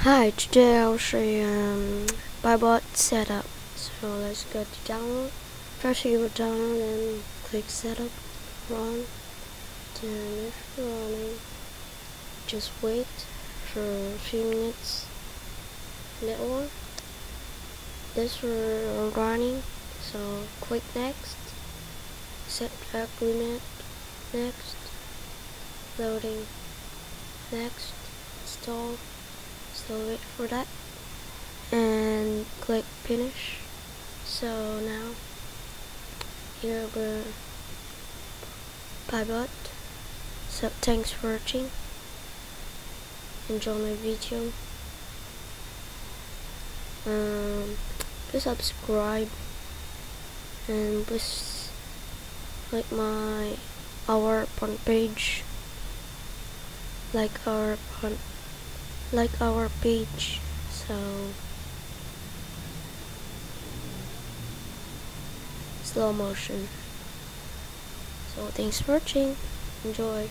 Hi, today I'll show you Bybot setup. So let's go to download. First you will download and click setup, run. Then if you're running, just wait for a few minutes. That one. This we're running. So click next. Set agreement. Next. Loading. Next. Install. Still wait for that and click finish. So now here we're Bybot. So thanks for watching. Enjoy my video. Please subscribe and please like our front page. Like our page. So slow motion. So thanks for watching. Enjoy.